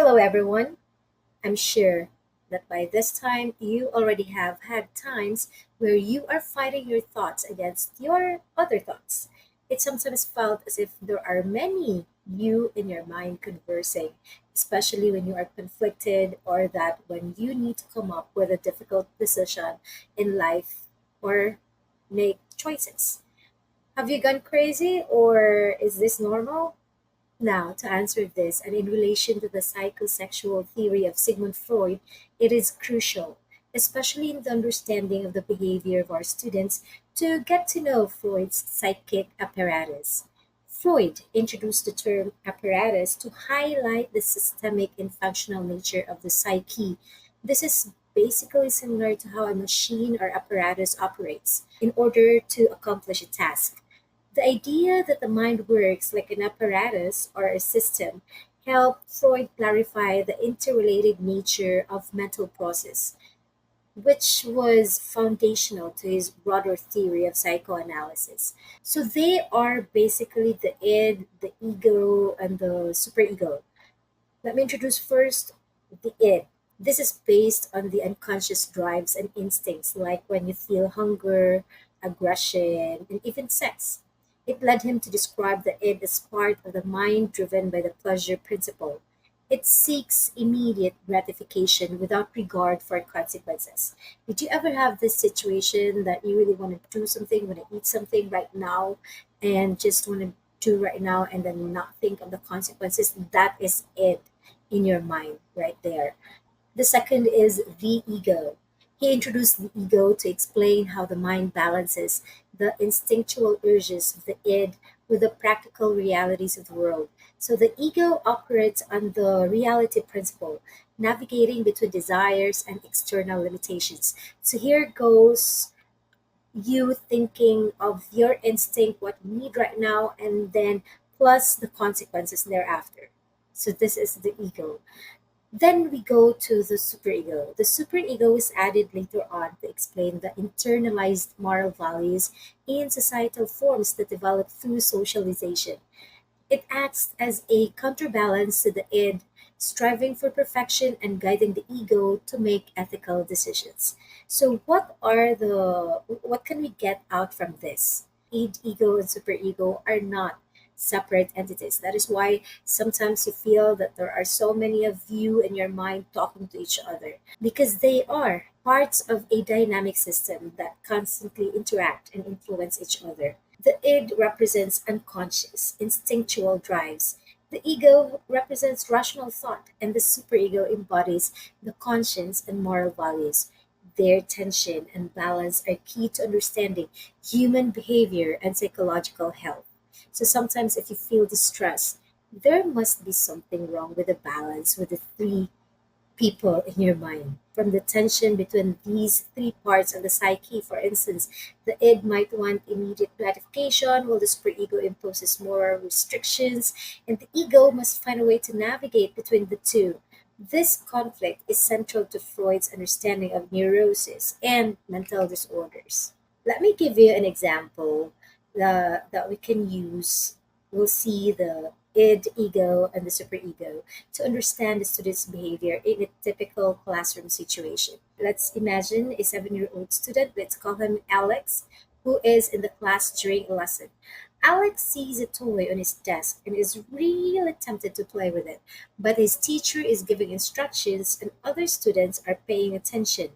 Hello, everyone. I'm sure that by this time you already have had times where you are fighting your thoughts against your other thoughts. It sometimes felt as if there are many you in your mind conversing, especially when you are conflicted or that when you need to come up with a difficult decision in life or make choices. Have you gone crazy or is this normal? Now, to answer this, and in relation to the psychosexual theory of Sigmund Freud, it is crucial, especially in the understanding of the behavior of our students, to get to know Freud's psychic apparatus. Freud introduced the term apparatus to highlight the systemic and functional nature of the psyche. This is basically similar to how a machine or apparatus operates in order to accomplish a task. The idea that the mind works like an apparatus or a system helped Freud clarify the interrelated nature of mental process, which was foundational to his broader theory of psychoanalysis. So they are basically the id, the ego, and the superego. Let me introduce first the id. This is based on the unconscious drives and instincts, like when you feel hunger, aggression, and even sex. It led him to describe the id as part of the mind driven by the pleasure principle. It seeks immediate gratification without regard for consequences. Did you ever have this situation that you really want to do something, want to eat something right now, and just want to do right now and then not think of the consequences? That is it in your mind right there. The second is the ego. He introduced the ego to explain how the mind balances the instinctual urges of the id with the practical realities of the world. So the ego operates on the reality principle, navigating between desires and external limitations. So here goes you thinking of your instinct, what you need right now, and then plus the consequences thereafter. So this is the ego. Then we go to the superego. The superego is added later on to explain the internalized moral values in societal forms that develop through socialization. It acts as a counterbalance to the id, striving for perfection and guiding the ego to make ethical decisions. So what can we get out from this? Id, ego, and superego are not separate entities. That is why sometimes you feel that there are so many of you in your mind talking to each other because they are parts of a dynamic system that constantly interact and influence each other. The id represents unconscious, instinctual drives. The ego represents rational thought, and the superego embodies the conscience and moral values. Their tension and balance are key to understanding human behavior and psychological health. So sometimes, if you feel distress, there must be something wrong with the balance with the three people in your mind. From the tension between these three parts of the psyche, for instance, the id might want immediate gratification, while the superego imposes moral restrictions, and the ego must find a way to navigate between the two. This conflict is central to Freud's understanding of neurosis and mental disorders. Let me give you an example that we can use. We'll see the id, ego, and the superego to understand the student's behavior in a typical classroom situation. Let's imagine a 7-year-old student, let's call him Alex, who is in the class during a lesson. Alex sees a toy on his desk and is really tempted to play with it, but his teacher is giving instructions and other students are paying attention.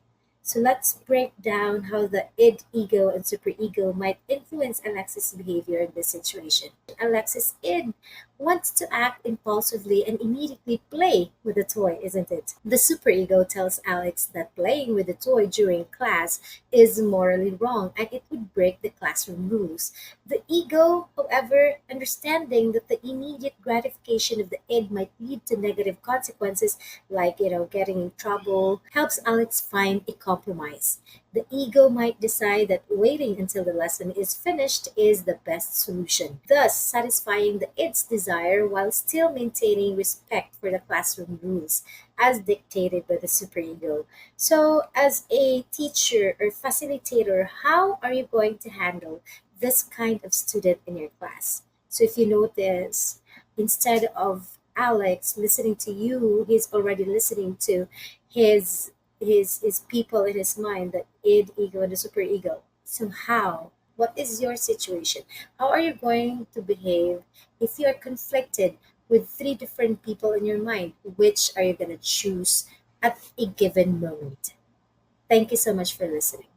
So let's break down how the id, ego, and superego might influence Alexis' behavior in this situation. Alexis' id wants to act impulsively and immediately play with the toy, isn't it? The superego tells Alex that playing with the toy during class is morally wrong and it would break the classroom rules. The ego, however, understanding that the immediate gratification of the id might lead to negative consequences like getting in trouble, helps Alex find a compromise. The ego might decide that waiting until the lesson is finished is the best solution, thus satisfying the id's desire while still maintaining respect for the classroom rules as dictated by the superego. So as a teacher or facilitator, how are you going to handle this kind of student in your class? So if you notice, instead of Alex listening to you, he's already listening to his his people in his mind, the id, ego, and the superego. So how? What is your situation? How are you going to behave if you are conflicted with three different people in your mind? Which are you going to choose at a given moment? Thank you so much for listening.